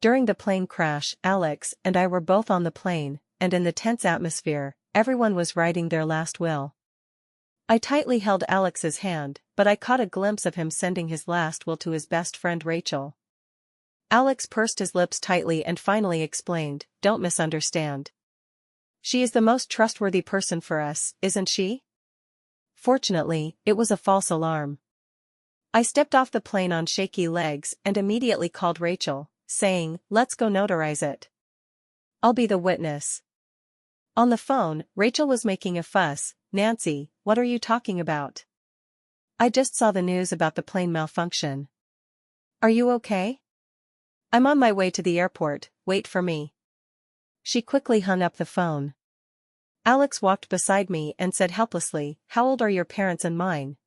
During the plane crash, Alex and I were both on the plane, and in the tense atmosphere, everyone was writing their last will. I tightly held Alex's hand, but I caught a glimpse of him sending his last will to his best friend Rachel. Alex pursed his lips tightly and finally explained, "Don't misunderstand. She is the most trustworthy person for us, isn't she?" Fortunately, it was a false alarm. I stepped off the plane on shaky legs and immediately called Rachel, saying, "Let's go notarize it. I'll be the witness." On the phone, Rachel was making a fuss. "Nancy, what are you talking about? I just saw the news about the plane malfunction. Are you okay? I'm on my way to the airport, wait for me." She quickly hung up the phone. Alex walked beside me and said helplessly, "How old are your parents and mine?"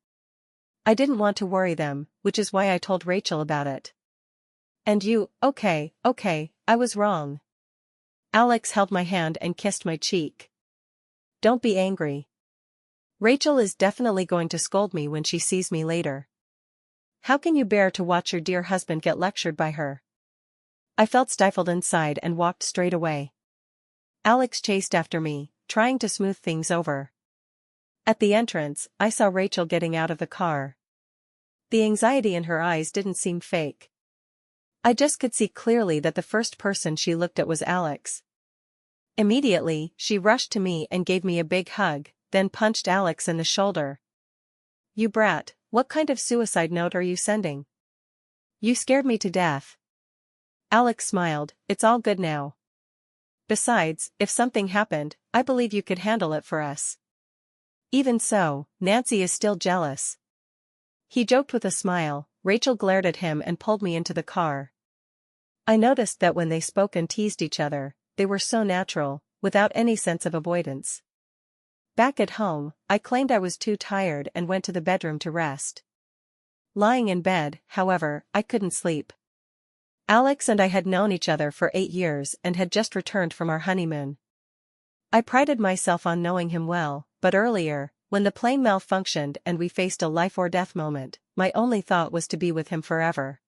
I didn't want to worry them, which is why I told Rachel about it. "And you, okay, I was wrong." Alex held my hand and kissed my cheek. "Don't be angry. Rachel is definitely going to scold me when she sees me later. How can you bear to watch your dear husband get lectured by her?" I felt stifled inside and walked straight away. Alex chased after me, trying to smooth things over. At the entrance, I saw Rachel getting out of the car. The anxiety in her eyes didn't seem fake. I just could see clearly that the first person she looked at was Alex. Immediately, she rushed to me and gave me a big hug, then punched Alex in the shoulder. "You brat, what kind of suicide note are you sending? You scared me to death." Alex smiled, "It's all good now. Besides, if something happened, I believe you could handle it for us. Even so, Nancy is still jealous." He joked with a smile. Rachel glared at him and pulled me into the car. I noticed that when they spoke and teased each other, they were so natural, without any sense of avoidance. Back at home, I claimed I was too tired and went to the bedroom to rest. Lying in bed, however, I couldn't sleep. Alex and I had known each other for 8 years and had just returned from our honeymoon. I prided myself on knowing him well, but earlier, when the plane malfunctioned and we faced a life-or-death moment, my only thought was to be with him forever.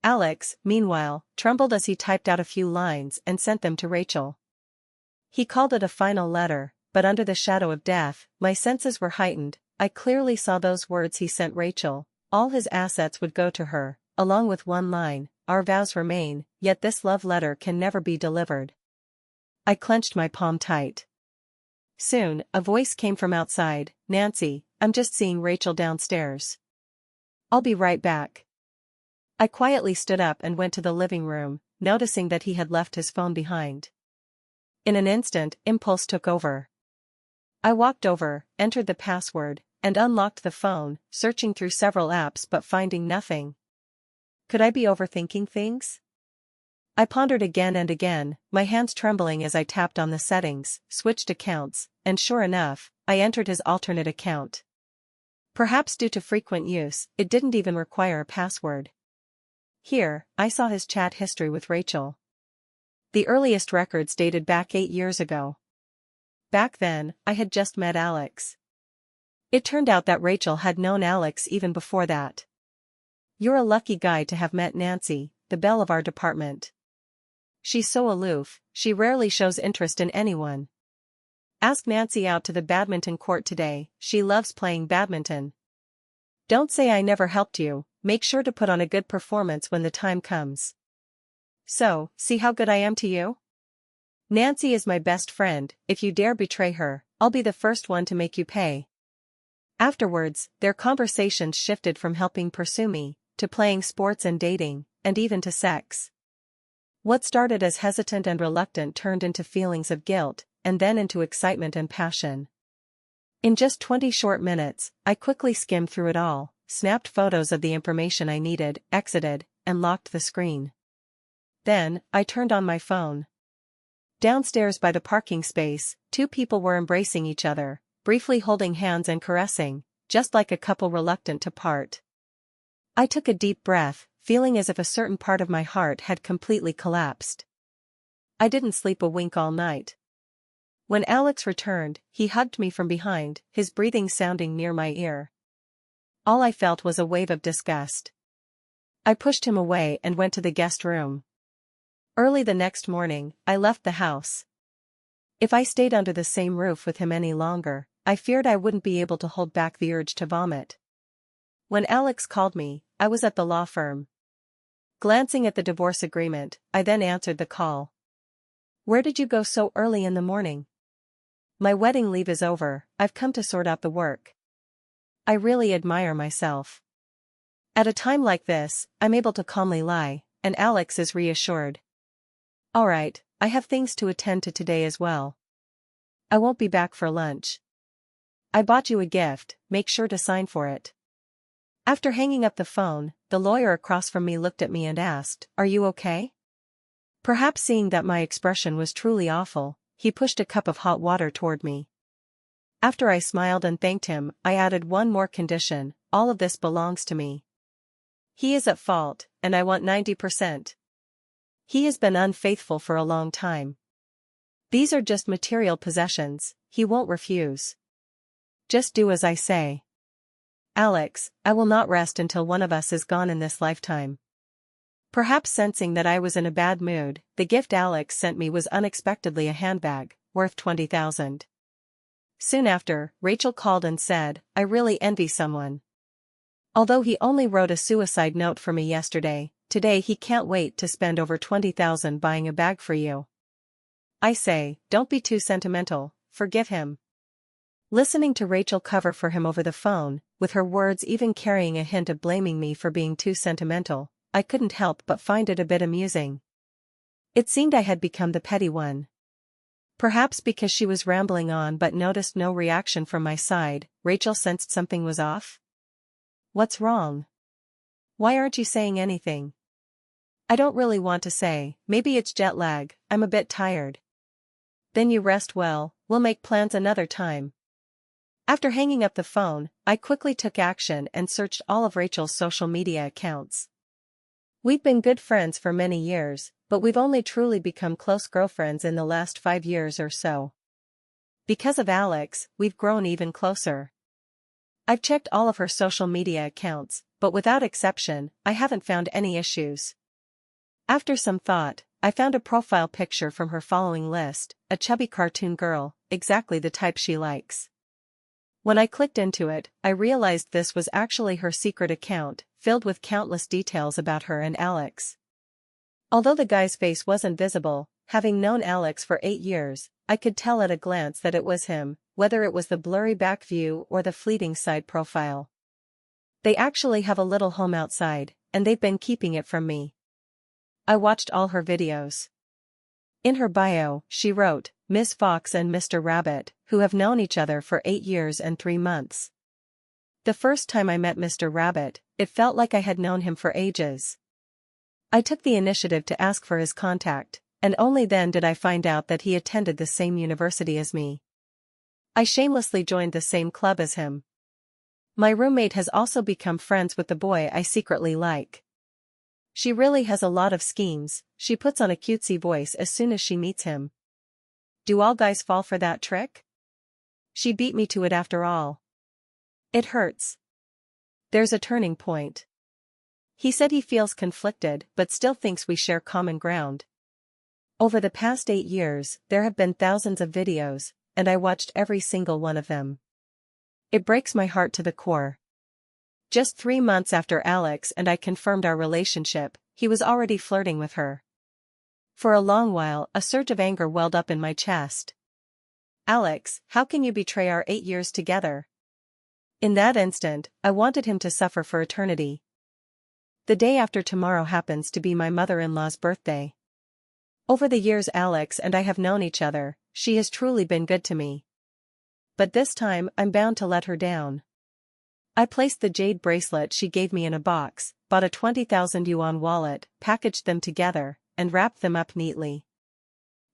Alex, meanwhile, trembled as he typed out a few lines and sent them to Rachel. He called it a final letter, but under the shadow of death, my senses were heightened. I clearly saw those words he sent Rachel. All his assets would go to her, along with one line, "Our vows remain, yet this love letter can never be delivered." I clenched my palm tight. Soon, a voice came from outside, "Nancy, I'm just seeing Rachel downstairs. I'll be right back." I quietly stood up and went to the living room, noticing that he had left his phone behind. In an instant, impulse took over. I walked over, entered the password, and unlocked the phone, searching through several apps but finding nothing. Could I be overthinking things? I pondered again and again, my hands trembling as I tapped on the settings, switched accounts, and sure enough, I entered his alternate account. Perhaps due to frequent use, it didn't even require a password. Here, I saw his chat history with Rachel. The earliest records dated back 8 years ago. Back then, I had just met Alex. It turned out that Rachel had known Alex even before that. "You're a lucky guy to have met Nancy, the belle of our department. She's so aloof, she rarely shows interest in anyone. Ask Nancy out to the badminton court today, she loves playing badminton. Don't say I never helped you, make sure to put on a good performance when the time comes. So, see how good I am to you? Nancy is my best friend, if you dare betray her, I'll be the first one to make you pay." Afterwards, their conversations shifted from helping pursue me, to playing sports and dating, and even to sex. What started as hesitant and reluctant turned into feelings of guilt, and then into excitement and passion. In just 20 short minutes, I quickly skimmed through it all, snapped photos of the information I needed, exited, and locked the screen. Then, I turned on my phone. Downstairs by the parking space, 2 people were embracing each other, briefly holding hands and caressing, just like a couple reluctant to part. I took a deep breath, feeling as if a certain part of my heart had completely collapsed. I didn't sleep a wink all night. When Alex returned, he hugged me from behind, his breathing sounding near my ear. All I felt was a wave of disgust. I pushed him away and went to the guest room. Early the next morning, I left the house. If I stayed under the same roof with him any longer, I feared I wouldn't be able to hold back the urge to vomit. When Alex called me, I was at the law firm. Glancing at the divorce agreement, I then answered the call. "Where did you go so early in the morning?" "My wedding leave is over, I've come to sort out the work." I really admire myself. At a time like this, I'm able to calmly lie, and Alex is reassured. "Alright, I have things to attend to today as well. I won't be back for lunch. I bought you a gift, make sure to sign for it." After hanging up the phone, the lawyer across from me looked at me and asked, "Are you okay?" Perhaps seeing that my expression was truly awful, he pushed a cup of hot water toward me. After I smiled and thanked him, I added one more condition: all of this belongs to me. He is at fault, and I want 90%. He has been unfaithful for a long time. These are just material possessions, he won't refuse. Just do as I say. Alex, I will not rest until one of us is gone in this lifetime. Perhaps sensing that I was in a bad mood, the gift Alex sent me was unexpectedly a handbag, worth $20,000. Soon after, Rachel called and said, "I really envy someone. Although he only wrote a suicide note for me yesterday, today he can't wait to spend over $20,000 buying a bag for you." I say, don't be too sentimental, forgive him. Listening to Rachel cover for him over the phone, with her words even carrying a hint of blaming me for being too sentimental, I couldn't help but find it a bit amusing. It seemed I had become the petty one. Perhaps because she was rambling on but noticed no reaction from my side, Rachel sensed something was off. "What's wrong? Why aren't you saying anything?" "I don't really want to say, maybe it's jet lag, I'm a bit tired." "Then you rest well, we'll make plans another time." After hanging up the phone, I quickly took action and searched all of Rachel's social media accounts. We've been good friends for many years, but we've only truly become close girlfriends in the last 5 years or so. Because of Alex, we've grown even closer. I've checked all of her social media accounts, but without exception, I haven't found any issues. After some thought, I found a profile picture from her following list: a chubby cartoon girl, exactly the type she likes. When I clicked into it, I realized this was actually her secret account, filled with countless details about her and Alex. Although the guy's face wasn't visible, having known Alex for 8 years, I could tell at a glance that it was him, whether it was the blurry back view or the fleeting side profile. They actually have a little home outside, and they've been keeping it from me. I watched all her videos. In her bio, she wrote, "Miss Fox and Mr. Rabbit, who have known each other for 8 years and 3 months. The first time I met Mr. Rabbit, it felt like I had known him for ages. I took the initiative to ask for his contact, and only then did I find out that he attended the same university as me. I shamelessly joined the same club as him. My roommate has also become friends with the boy I secretly like. She really has a lot of schemes, she puts on a cutesy voice as soon as she meets him. Do all guys fall for that trick? She beat me to it after all. It hurts. There's a turning point. He said he feels conflicted but still thinks we share common ground. Over the past 8 years, there have been thousands of videos, and I watched every single one of them. It breaks my heart to the core. Just 3 months after Alex and I confirmed our relationship, he was already flirting with her. For a long while, a surge of anger welled up in my chest. Alex, how can you betray our 8 years together? In that instant, I wanted him to suffer for eternity. The day after tomorrow happens to be my mother-in-law's birthday. Over the years Alex and I have known each other, she has truly been good to me. But this time, I'm bound to let her down. I placed the jade bracelet she gave me in a box, bought a 20,000 yuan wallet, packaged them together, and wrapped them up neatly.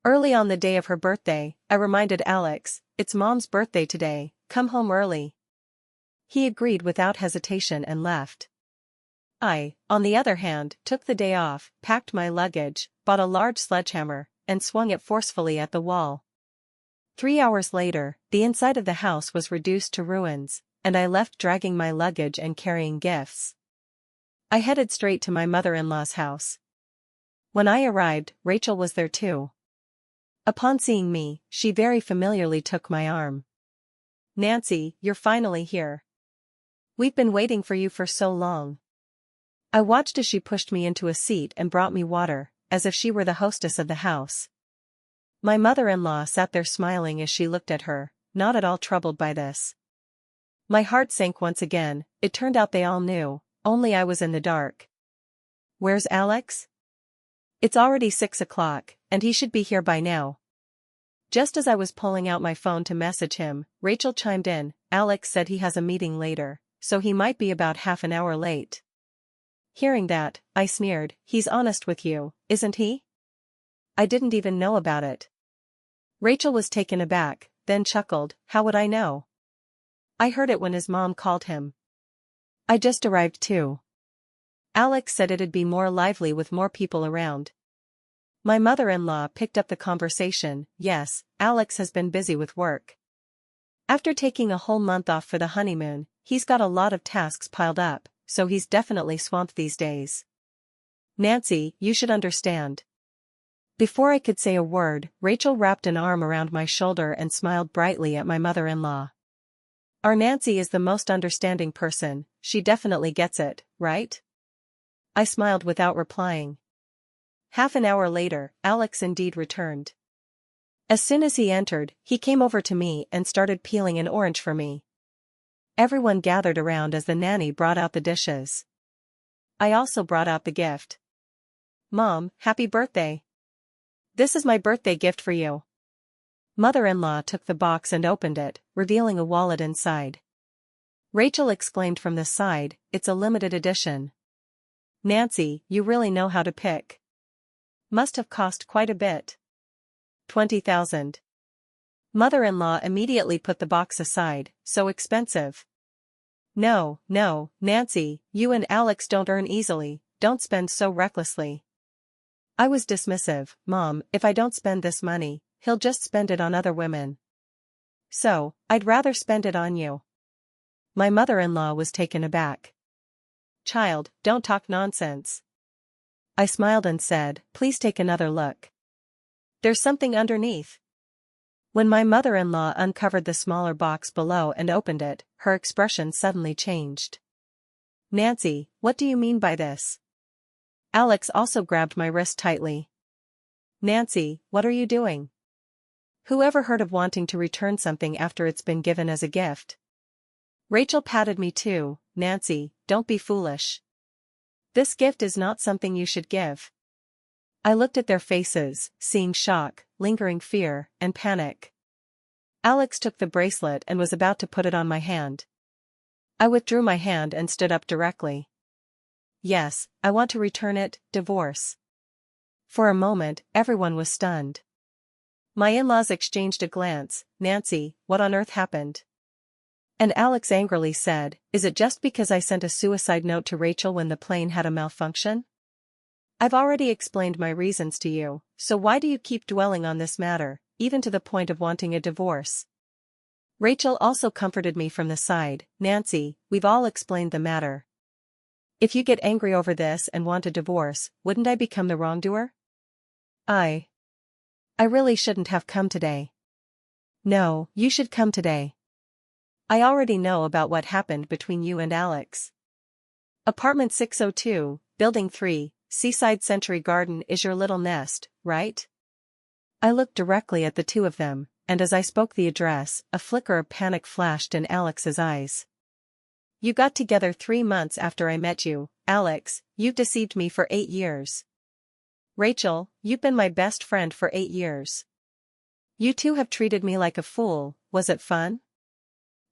Early on the day of her birthday, I reminded Alex, "It's Mom's birthday today, come home early." He agreed without hesitation and left. I, on the other hand, took the day off, packed my luggage, bought a large sledgehammer, and swung it forcefully at the wall. 3 hours later, the inside of the house was reduced to ruins, and I left dragging my luggage and carrying gifts. I headed straight to my mother-in-law's house. When I arrived, Rachel was there too. Upon seeing me, she very familiarly took my arm. "Nancy, you're finally here. We've been waiting for you for so long." I watched as she pushed me into a seat and brought me water, as if she were the hostess of the house. My mother-in-law sat there smiling as she looked at her, not at all troubled by this. My heart sank once again. It turned out they all knew, only I was in the dark. "Where's Alex?" "It's already 6 o'clock, and he should be here by now." Just as I was pulling out my phone to message him, Rachel chimed in. "Alex said he has a meeting later, so he might be about half an hour late." Hearing that, I sneered. "He's honest with you, isn't he? I didn't even know about it." Rachel was taken aback, then chuckled. "How would I know? I heard it when his mom called him. I just arrived too. Alex said it'd be more lively with more people around." My mother-in-law picked up the conversation. "Yes, Alex has been busy with work. After taking a whole month off for the honeymoon, he's got a lot of tasks piled up, so he's definitely swamped these days. Nancy, you should understand." Before I could say a word, Rachel wrapped an arm around my shoulder and smiled brightly at my mother-in-law. "Our Nancy is the most understanding person, she definitely gets it, right?" I smiled without replying. Half an hour later, Alex indeed returned. As soon as he entered, he came over to me and started peeling an orange for me. Everyone gathered around as the nanny brought out the dishes. I also brought out the gift. "Mom, happy birthday. This is my birthday gift for you." Mother-in-law took the box and opened it, revealing a wallet inside. Rachel exclaimed from the side, "It's a limited edition. Nancy, you really know how to pick. Must have cost quite a bit." 20,000. Mother-in-law immediately put the box aside. "So expensive." No, Nancy, you and Alex don't earn easily, don't spend so recklessly." I was dismissive. "Mom, if I don't spend this money, he'll just spend it on other women. So, I'd rather spend it on you." My mother-in-law was taken aback. "Child, don't talk nonsense." I smiled and said, "Please take another look. There's something underneath." When my mother-in-law uncovered the smaller box below and opened it, her expression suddenly changed. "Nancy, what do you mean by this?" Alex also grabbed my wrist tightly. "Nancy, what are you doing? Who ever heard of wanting to return something after it's been given as a gift?" Rachel patted me too. "Nancy, don't be foolish. This gift is not something you should give." I looked at their faces, seeing shock, lingering fear, and panic. Alex took the bracelet and was about to put it on my hand. I withdrew my hand and stood up directly. "Yes, I want to return it, divorce." For a moment, everyone was stunned. My in-laws exchanged a glance. "Nancy, what on earth happened?" And Alex angrily said, "Is it just because I sent a suicide note to Rachel when the plane had a malfunction? I've already explained my reasons to you, so why do you keep dwelling on this matter, even to the point of wanting a divorce?" Rachel also comforted me from the side. "Nancy, we've all explained the matter. If you get angry over this and want a divorce, wouldn't I become the wrongdoer? I really shouldn't have come today." "No, you should come today. I already know about what happened between you and Alex. Apartment 602, Building 3, Seaside Century Garden is your little nest, right?" I looked directly at the two of them, and as I spoke the address, a flicker of panic flashed in Alex's eyes. "You got together 3 months after I met you, Alex, you've deceived me for 8 years. Rachel, you've been my best friend for 8 years. You two have treated me like a fool, was it fun?"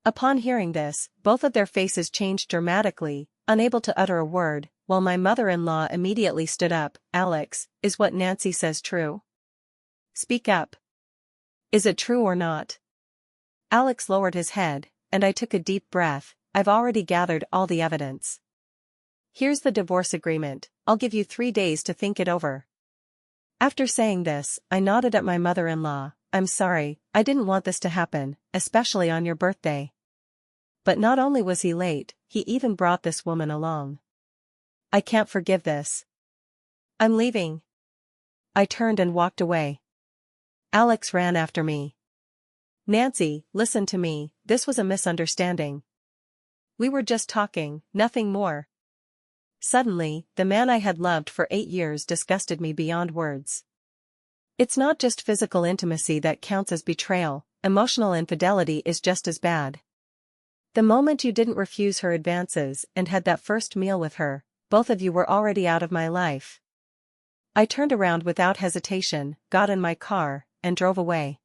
Upon hearing this, both of their faces changed dramatically, unable to utter a word, while my mother-in-law immediately stood up. "Alex, is what Nancy says true? Speak up. Is it true or not?" Alex lowered his head, and I took a deep breath. "I've already gathered all the evidence. Here's the divorce agreement, I'll give you 3 days to think it over." After saying this, I nodded at my mother-in-law. "I'm sorry, I didn't want this to happen, especially on your birthday. But not only was he late, he even brought this woman along. I can't forgive this. I'm leaving." I turned and walked away. Alex ran after me. Nancy, listen to me, this was a misunderstanding. We were just talking, nothing more. Suddenly, the man I had loved for 8 years disgusted me beyond words. It's not just physical intimacy that counts as betrayal, emotional infidelity is just as bad. The moment you didn't refuse her advances and had that first meal with her, both of you were already out of my life. I turned around without hesitation, got in my car, and drove away.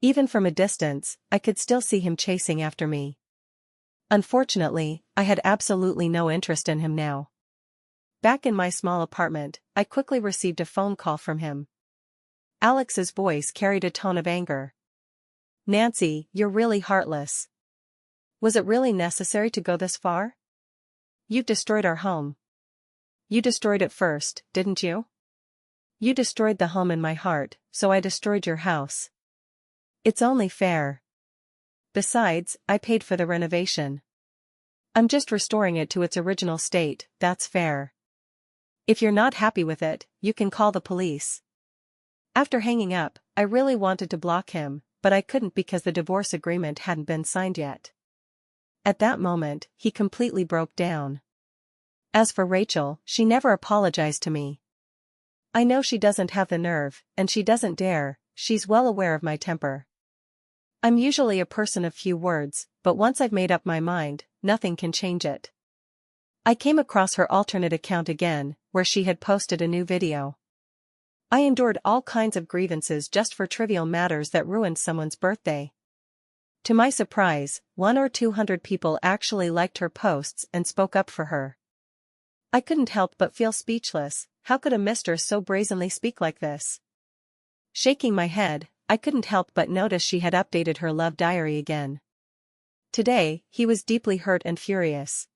Even from a distance, I could still see him chasing after me. Unfortunately, I had absolutely no interest in him now. Back in my small apartment, I quickly received a phone call from him. Alex's voice carried a tone of anger. Nancy, you're really heartless. Was it really necessary to go this far? You've destroyed our home. You destroyed it first, didn't you? You destroyed the home in my heart, so I destroyed your house. It's only fair. Besides, I paid for the renovation. I'm just restoring it to its original state, that's fair. If you're not happy with it, you can call the police. After hanging up, I really wanted to block him, but I couldn't because the divorce agreement hadn't been signed yet. At that moment, he completely broke down. As for Rachel, she never apologized to me. I know she doesn't have the nerve, and she doesn't dare, she's well aware of my temper. I'm usually a person of few words, but once I've made up my mind, nothing can change it. I came across her alternate account again, where she had posted a new video. I endured all kinds of grievances just for trivial matters that ruined someone's birthday. To my surprise, 100 or 200 people actually liked her posts and spoke up for her. I couldn't help but feel speechless. How could a mistress so brazenly speak like this? Shaking my head, I couldn't help but notice she had updated her love diary again. Today, he was deeply hurt and furious.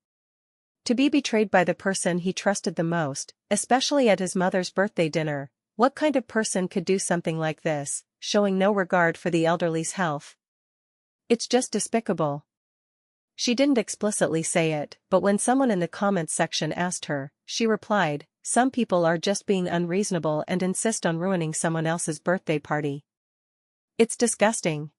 To be betrayed by the person he trusted the most, especially at his mother's birthday dinner, what kind of person could do something like this, showing no regard for the elderly's health? It's just despicable. She didn't explicitly say it, but when someone in the comments section asked her, she replied, "Some people are just being unreasonable and insist on ruining someone else's birthday party." It's disgusting.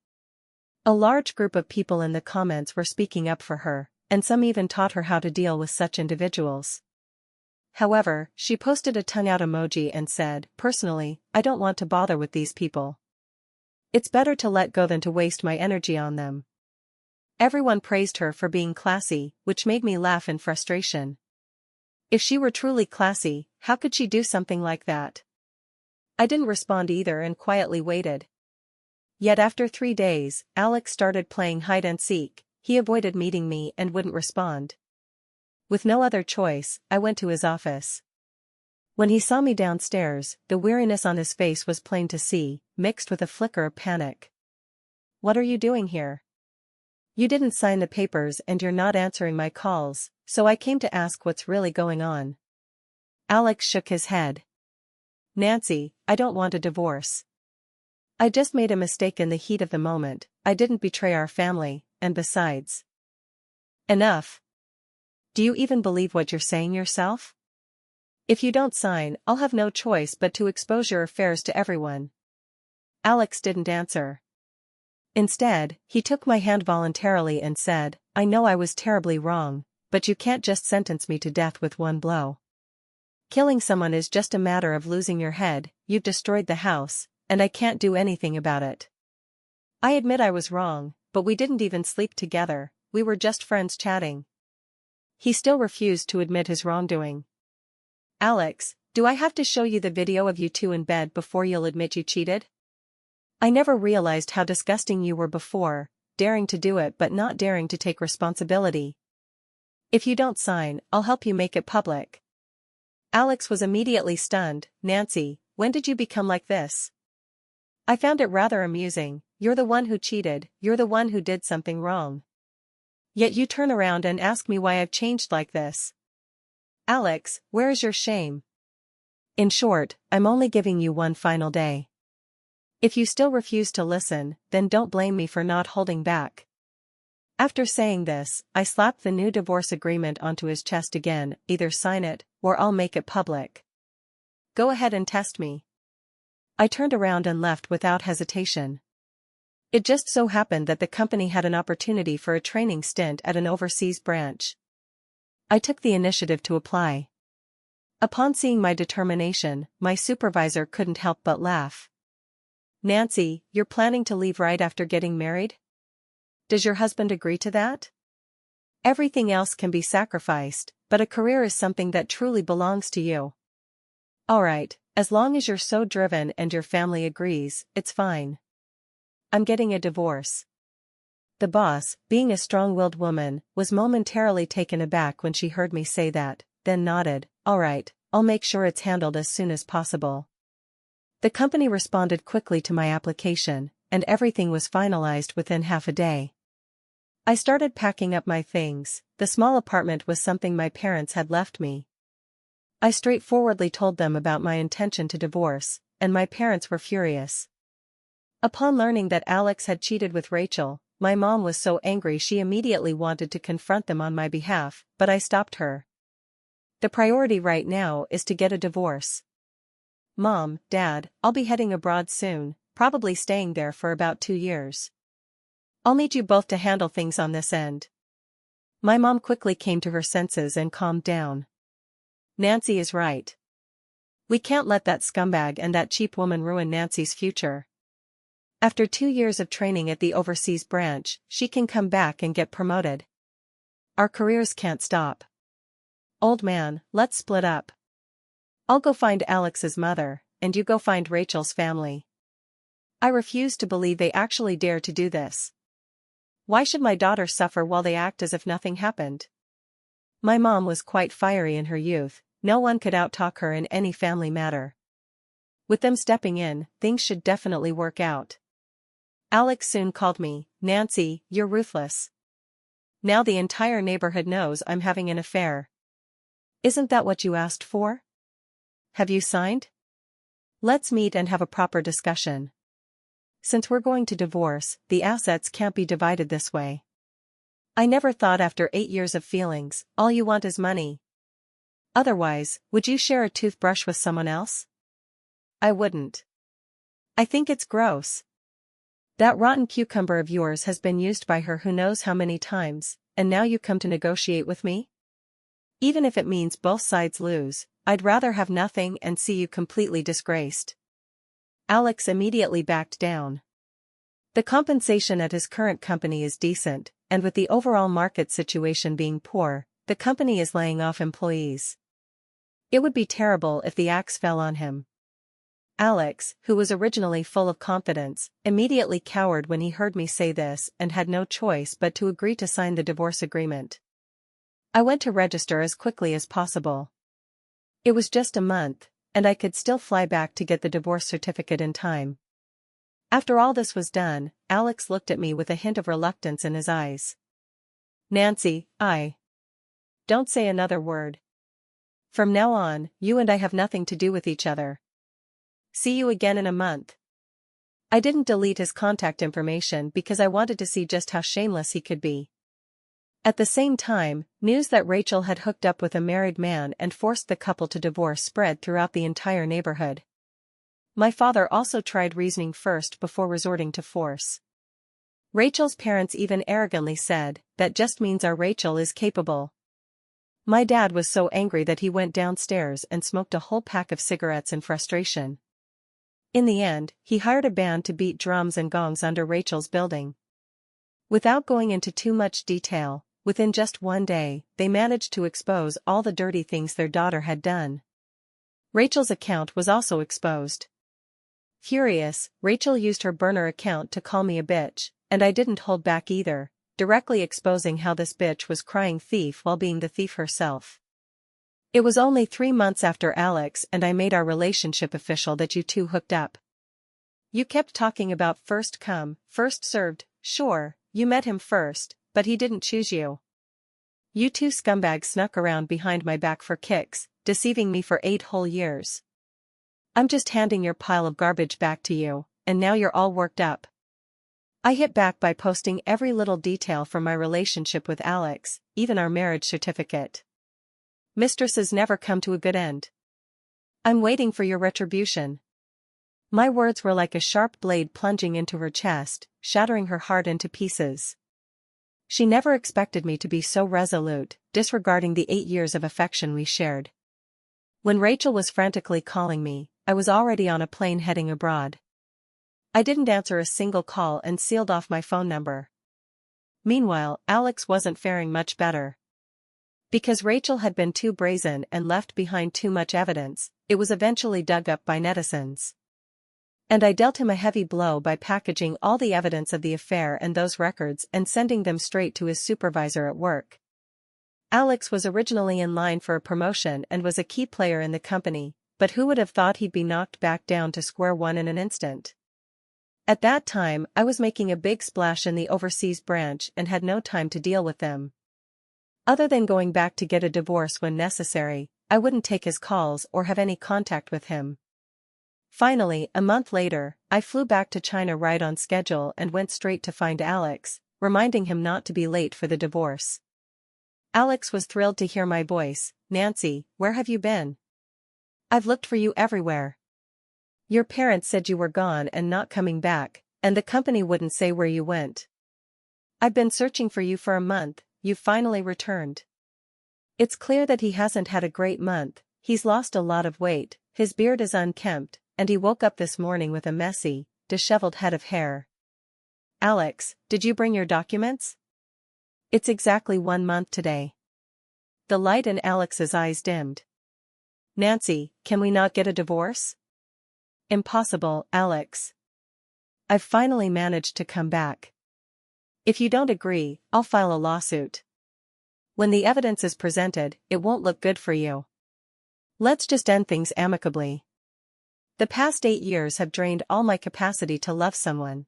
A large group of people in the comments were speaking up for her, and some even taught her how to deal with such individuals. However, she posted a tongue-out emoji and said, "Personally, I don't want to bother with these people. It's better to let go than to waste my energy on them." Everyone praised her for being classy, which made me laugh in frustration. If she were truly classy, how could she do something like that? I didn't respond either and quietly waited. Yet after 3 days, Alex started playing hide-and-seek. He avoided meeting me and wouldn't respond. With no other choice, I went to his office. When he saw me downstairs, the weariness on his face was plain to see, mixed with a flicker of panic. "What are you doing here? You didn't sign the papers and you're not answering my calls, so I came to ask what's really going on." Alex shook his head. "Nancy, I don't want a divorce. I just made a mistake in the heat of the moment. I didn't betray our family, and besides." "Enough. Do you even believe what you're saying yourself? If you don't sign, I'll have no choice but to expose your affairs to everyone." Alex didn't answer. Instead, he took my hand voluntarily and said, "I know I was terribly wrong, but you can't just sentence me to death with one blow. Killing someone is just a matter of losing your head. You've destroyed the house, and I can't do anything about it. I admit I was wrong, but we didn't even sleep together, we were just friends chatting." He still refused to admit his wrongdoing. "Alex, do I have to show you the video of you two in bed before you'll admit you cheated? I never realized how disgusting you were before, daring to do it but not daring to take responsibility. If you don't sign, I'll help you make it public." Alex was immediately stunned. "Nancy, when did you become like this?" I found it rather amusing. "You're the one who cheated, you're the one who did something wrong. Yet you turn around and ask me why I've changed like this. Alex, where is your shame? In short, I'm only giving you one final day. If you still refuse to listen, then don't blame me for not holding back." After saying this, I slapped the new divorce agreement onto his chest again. "Either sign it, or I'll make it public. Go ahead and test me." I turned around and left without hesitation. It just so happened that the company had an opportunity for a training stint at an overseas branch. I took the initiative to apply. Upon seeing my determination, my supervisor couldn't help but laugh. "Nancy, you're planning to leave right after getting married? Does your husband agree to that? Everything else can be sacrificed, but a career is something that truly belongs to you. Alright, as long as you're so driven and your family agrees, it's fine. I'm getting a divorce." The boss, being a strong-willed woman, was momentarily taken aback when she heard me say that, then nodded, "Alright, I'll make sure it's handled as soon as possible." The company responded quickly to my application, and everything was finalized within half a day. I started packing up my things. The small apartment was something my parents had left me. I straightforwardly told them about my intention to divorce, and my parents were furious. Upon learning that Alex had cheated with Rachel, my mom was so angry she immediately wanted to confront them on my behalf, but I stopped her. The priority right now is to get a divorce. Mom, Dad, I'll be heading abroad soon, probably staying there for about 2 years. I'll need you both to handle things on this end. My mom quickly came to her senses and calmed down. Nancy is right. We can't let that scumbag and that cheap woman ruin Nancy's future. After 2 years of training at the overseas branch, she can come back and get promoted. Our careers can't stop. Old man, let's split up. I'll go find Alex's mother, and you go find Rachel's family. I refuse to believe they actually dare to do this. Why should my daughter suffer while they act as if nothing happened? My mom was quite fiery in her youth, no one could outtalk her in any family matter. With them stepping in, things should definitely work out. Alex soon called me, "Nancy, you're ruthless. Now the entire neighborhood knows I'm having an affair. Isn't that what you asked for? Have you signed? Let's meet and have a proper discussion. Since we're going to divorce, the assets can't be divided this way. I never thought after 8 years of feelings, all you want is money. Otherwise, would you share a toothbrush with someone else? I wouldn't. I think it's gross. That rotten cucumber of yours has been used by her who knows how many times, and now you come to negotiate with me? Even if it means both sides lose, I'd rather have nothing and see you completely disgraced." Alex immediately backed down. The compensation at his current company is decent, and with the overall market situation being poor, the company is laying off employees. It would be terrible if the axe fell on him. Alex, who was originally full of confidence, immediately cowered when he heard me say this and had no choice but to agree to sign the divorce agreement. I went to register as quickly as possible. It was just a month, and I could still fly back to get the divorce certificate in time. After all this was done, Alex looked at me with a hint of reluctance in his eyes. "Nancy, don't say another word. From now on, you and I have nothing to do with each other. See you again in a month." I didn't delete his contact information because I wanted to see just how shameless he could be. At the same time, news that Rachel had hooked up with a married man and forced the couple to divorce spread throughout the entire neighborhood. My father also tried reasoning first before resorting to force. Rachel's parents even arrogantly said, "That just means our Rachel is capable." My dad was so angry that he went downstairs and smoked a whole pack of cigarettes in frustration. In the end, he hired a band to beat drums and gongs under Rachel's building. Without going into too much detail, within just 1 day, they managed to expose all the dirty things their daughter had done. Rachel's account was also exposed. Furious, Rachel used her burner account to call me a bitch, and I didn't hold back either, directly exposing how this bitch was crying thief while being the thief herself. It was only 3 months after Alex and I made our relationship official that you two hooked up. You kept talking about first come, first served. Sure, you met him first, but he didn't choose you. You two scumbags snuck around behind my back for kicks, deceiving me for 8 whole years. I'm just handing your pile of garbage back to you, and now you're all worked up. I hit back by posting every little detail from my relationship with Alex, even our marriage certificate. Mistresses never come to a good end. I'm waiting for your retribution. My words were like a sharp blade plunging into her chest, shattering her heart into pieces. She never expected me to be so resolute, disregarding the 8 years of affection we shared. When Rachel was frantically calling me, I was already on a plane heading abroad. I didn't answer a single call and sealed off my phone number. Meanwhile, Alex wasn't faring much better. Because Rachel had been too brazen and left behind too much evidence, it was eventually dug up by netizens. And I dealt him a heavy blow by packaging all the evidence of the affair and those records and sending them straight to his supervisor at work. Alex was originally in line for a promotion and was a key player in the company, but who would have thought he'd be knocked back down to square one in an instant? At that time, I was making a big splash in the overseas branch and had no time to deal with them. Other than going back to get a divorce when necessary, I wouldn't take his calls or have any contact with him. Finally, a month later, I flew back to China right on schedule and went straight to find Alex, reminding him not to be late for the divorce. Alex was thrilled to hear my voice. "Nancy, where have you been? I've looked for you everywhere. Your parents said you were gone and not coming back, and the company wouldn't say where you went. I've been searching for you for a month, you've finally returned." It's clear that he hasn't had a great month. He's lost a lot of weight, his beard is unkempt, and he woke up this morning with a messy, disheveled head of hair. "Alex, did you bring your documents? It's exactly 1 month today." The light in Alex's eyes dimmed. "Nancy, can we not get a divorce?" "Impossible, Alex. I've finally managed to come back. If you don't agree, I'll file a lawsuit. When the evidence is presented, it won't look good for you. Let's just end things amicably. The past 8 years have drained all my capacity to love someone.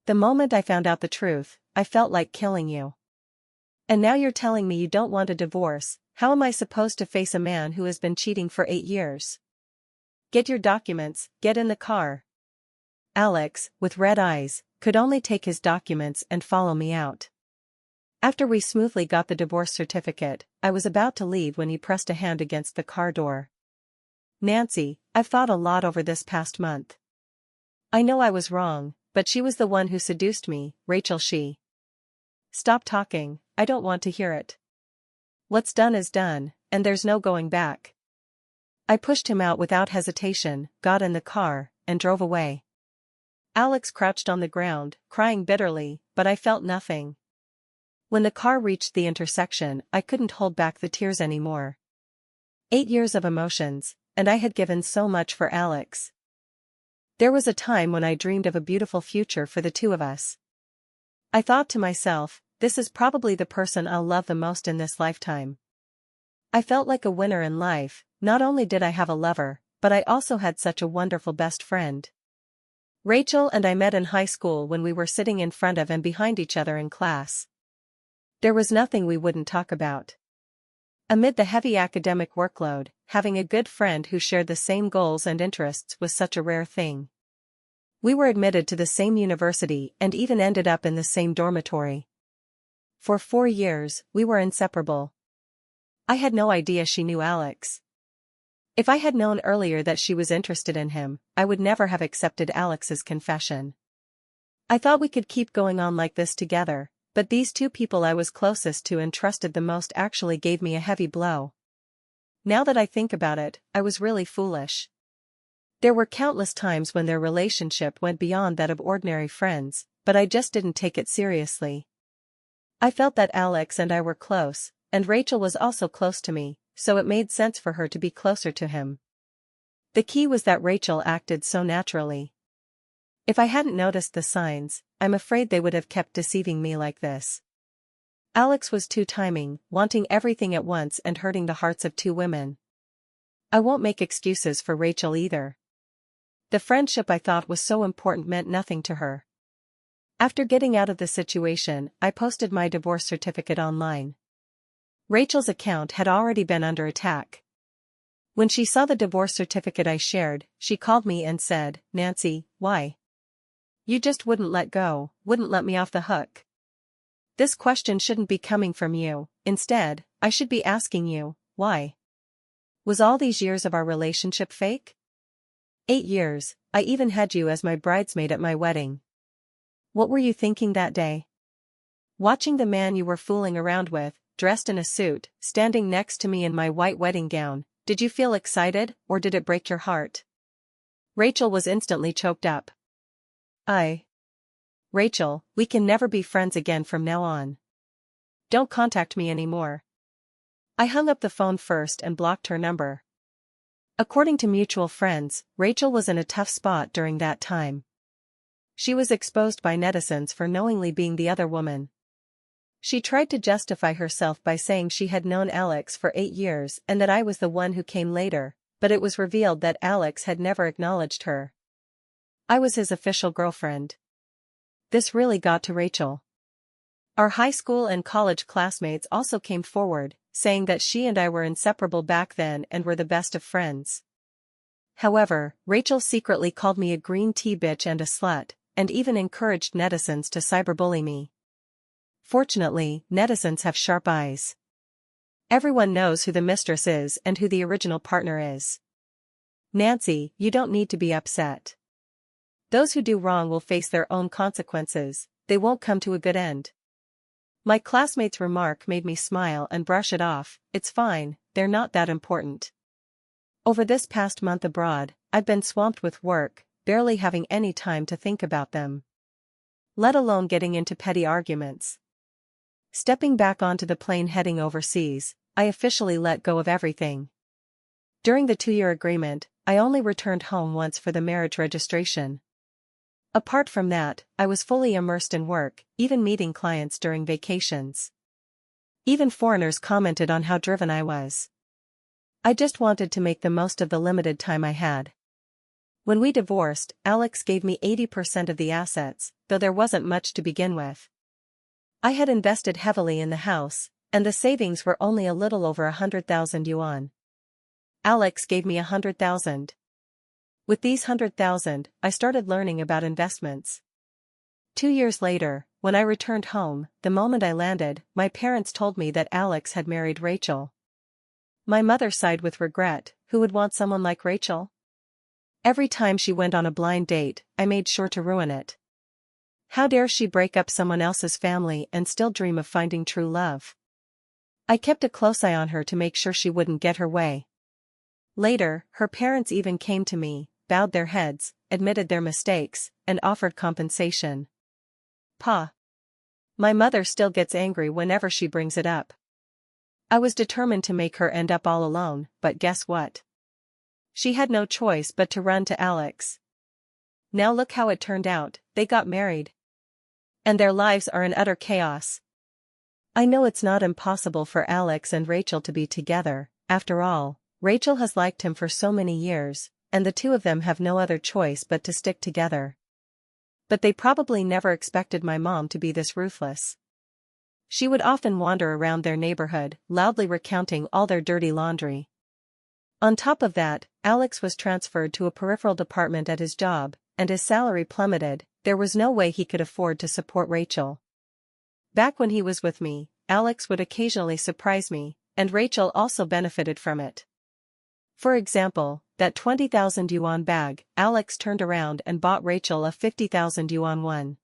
The moment I found out the truth, I felt like killing you. And now you're telling me you don't want a divorce. How am I supposed to face a man who has been cheating for 8 years? Get your documents, get in the car." Alex, with red eyes, could only take his documents and follow me out. After we smoothly got the divorce certificate, I was about to leave when he pressed a hand against the car door. "Nancy, I've thought a lot over this past month. I know I was wrong, but she was the one who seduced me, Rachel. She." "Stop talking, I don't want to hear it. What's done is done, and there's no going back." I pushed him out without hesitation, got in the car, and drove away. Alex crouched on the ground, crying bitterly, but I felt nothing. When the car reached the intersection, I couldn't hold back the tears anymore. 8 years of emotions, and I had given so much for Alex. There was a time when I dreamed of a beautiful future for the two of us. I thought to myself, this is probably the person I'll love the most in this lifetime. I felt like a winner in life. Not only did I have a lover, but I also had such a wonderful best friend. Rachel and I met in high school when we were sitting in front of and behind each other in class. There was nothing we wouldn't talk about. Amid the heavy academic workload, having a good friend who shared the same goals and interests was such a rare thing. We were admitted to the same university and even ended up in the same dormitory. For 4 years, we were inseparable. I had no idea she knew Alex. If I had known earlier that she was interested in him, I would never have accepted Alex's confession. I thought we could keep going on like this together, but these two people I was closest to and trusted the most actually gave me a heavy blow. Now that I think about it, I was really foolish. There were countless times when their relationship went beyond that of ordinary friends, but I just didn't take it seriously. I felt that Alex and I were close, and Rachel was also close to me, so it made sense for her to be closer to him. The key was that Rachel acted so naturally. If I hadn't noticed the signs, I'm afraid they would have kept deceiving me like this. Alex was too timing, wanting everything at once and hurting the hearts of 2 women. I won't make excuses for Rachel either. The friendship I thought was so important meant nothing to her. After getting out of the situation, I posted my divorce certificate online. Rachel's account had already been under attack. When she saw the divorce certificate I shared, she called me and said, "Nancy, why? You just wouldn't let go, wouldn't let me off the hook. This question shouldn't be coming from you, instead, I should be asking you, why? Was all these years of our relationship fake? 8 years, I even had you as my bridesmaid at my wedding. What were you thinking that day? Watching the man you were fooling around with, dressed in a suit, standing next to me in my white wedding gown, did you feel excited, or did it break your heart? Rachel was instantly choked up. Rachel, we can never be friends again from now on. Don't contact me anymore. I hung up the phone first and blocked her number. According to mutual friends, Rachel was in a tough spot during that time. She was exposed by netizens for knowingly being the other woman. She tried to justify herself by saying she had known Alex for 8 years and that I was the one who came later, but it was revealed that Alex had never acknowledged her. I was his official girlfriend. This really got to Rachel. Our high school and college classmates also came forward, saying that she and I were inseparable back then and were the best of friends. However, Rachel secretly called me a green tea bitch and a slut, and even encouraged netizens to cyberbully me. Fortunately, netizens have sharp eyes. Everyone knows who the mistress is and who the original partner is. Nancy, you don't need to be upset. Those who do wrong will face their own consequences, they won't come to a good end. My classmate's remark made me smile and brush it off. It's fine, they're not that important. Over this past month abroad, I've been swamped with work, barely having any time to think about them. Let alone getting into petty arguments. Stepping back onto the plane heading overseas, I officially let go of everything. During the 2-year agreement, I only returned home once for the marriage registration. Apart from that, I was fully immersed in work, even meeting clients during vacations. Even foreigners commented on how driven I was. I just wanted to make the most of the limited time I had. When we divorced, Alex gave me 80% of the assets, though there wasn't much to begin with. I had invested heavily in the house, and the savings were only a little over 100,000 yuan. Alex gave me 100,000. With these 100,000, I started learning about investments. 2 years later, when I returned home, the moment I landed, my parents told me that Alex had married Rachel. My mother sighed with regret. Who would want someone like Rachel? Every time she went on a blind date, I made sure to ruin it. How dare she break up someone else's family and still dream of finding true love? I kept a close eye on her to make sure she wouldn't get her way. Later, her parents even came to me, bowed their heads, admitted their mistakes, and offered compensation. Pa. My mother still gets angry whenever she brings it up. I was determined to make her end up all alone, but guess what? She had no choice but to run to Alex. Now look how it turned out, they got married. And their lives are in utter chaos. I know it's not impossible for Alex and Rachel to be together. After all, Rachel has liked him for so many years, and the two of them have no other choice but to stick together. But they probably never expected my mom to be this ruthless. She would often wander around their neighborhood, loudly recounting all their dirty laundry. On top of that, Alex was transferred to a peripheral department at his job, and his salary plummeted. There was no way he could afford to support Rachel. Back when he was with me, Alex would occasionally surprise me, and Rachel also benefited from it. For example, that 20,000 yuan bag, Alex turned around and bought Rachel a 50,000 yuan one.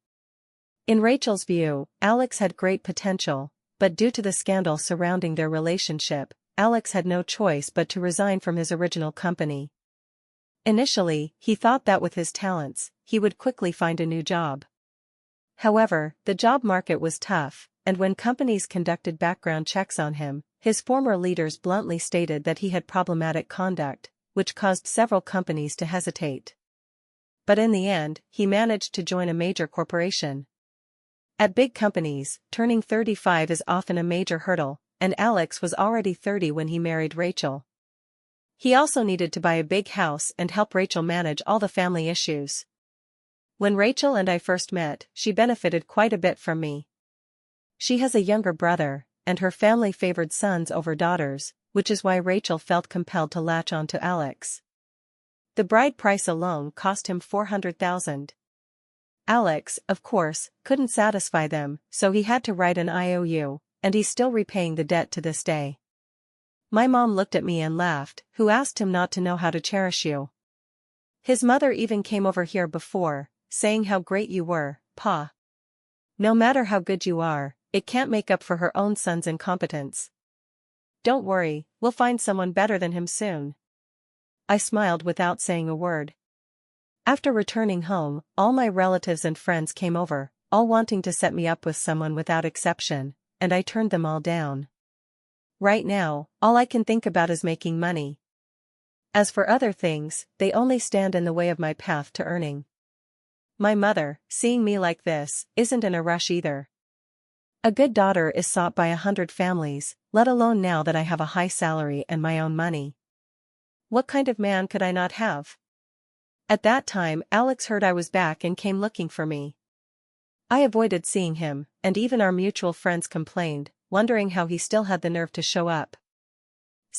In Rachel's view, Alex had great potential, but due to the scandal surrounding their relationship, Alex had no choice but to resign from his original company. Initially, he thought that with his talents, he would quickly find a new job. However, the job market was tough, and when companies conducted background checks on him, his former leaders bluntly stated that he had problematic conduct, which caused several companies to hesitate. But in the end, he managed to join a major corporation. At big companies, turning 35 is often a major hurdle, and Alex was already 30 when he married Rachel. He also needed to buy a big house and help Rachel manage all the family issues. When Rachel and I first met, she benefited quite a bit from me. She has a younger brother, and her family favored sons over daughters, which is why Rachel felt compelled to latch on to Alex. The bride price alone cost him 400,000. Alex, of course, couldn't satisfy them, so he had to write an IOU, and he's still repaying the debt to this day. My mom looked at me and laughed. Who asked him not to know how to cherish you? His mother even came over here before, saying how great you were, Pa. No matter how good you are, it can't make up for her own son's incompetence. Don't worry, we'll find someone better than him soon. I smiled without saying a word. After returning home, all my relatives and friends came over, all wanting to set me up with someone without exception, and I turned them all down. Right now, all I can think about is making money. As for other things, they only stand in the way of my path to earning. My mother, seeing me like this, isn't in a rush either. A good daughter is sought by 100 families, let alone now that I have a high salary and my own money. What kind of man could I not have? At that time, Alex heard I was back and came looking for me. I avoided seeing him, and even our mutual friends complained, wondering how he still had the nerve to show up.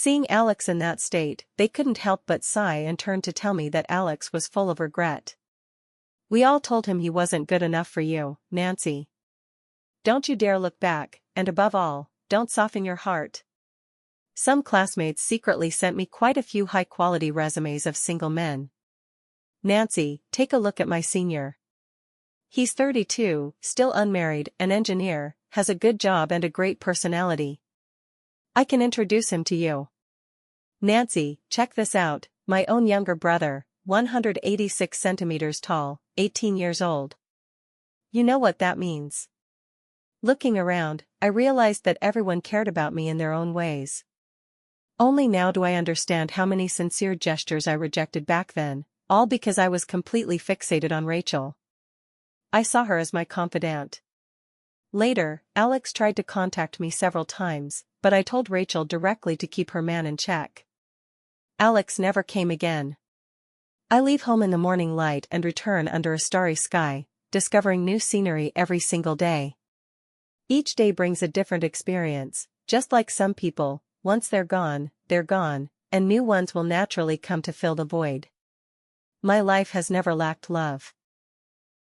Seeing Alex in that state, they couldn't help but sigh and turn to tell me that Alex was full of regret. We all told him he wasn't good enough for you, Nancy. Don't you dare look back, and above all, don't soften your heart. Some classmates secretly sent me quite a few high-quality resumes of single men. Nancy, take a look at my senior. He's 32, still unmarried, an engineer, has a good job and a great personality. I can introduce him to you. Nancy, check this out, my own younger brother, 186 centimeters tall, 18 years old. You know what that means. Looking around, I realized that everyone cared about me in their own ways. Only now do I understand how many sincere gestures I rejected back then, all because I was completely fixated on Rachel. I saw her as my confidant. Later, Alex tried to contact me several times, but I told Rachel directly to keep her man in check. Alex never came again. I leave home in the morning light and return under a starry sky, discovering new scenery every single day. Each day brings a different experience, just like some people, once they're gone, and new ones will naturally come to fill the void. My life has never lacked love.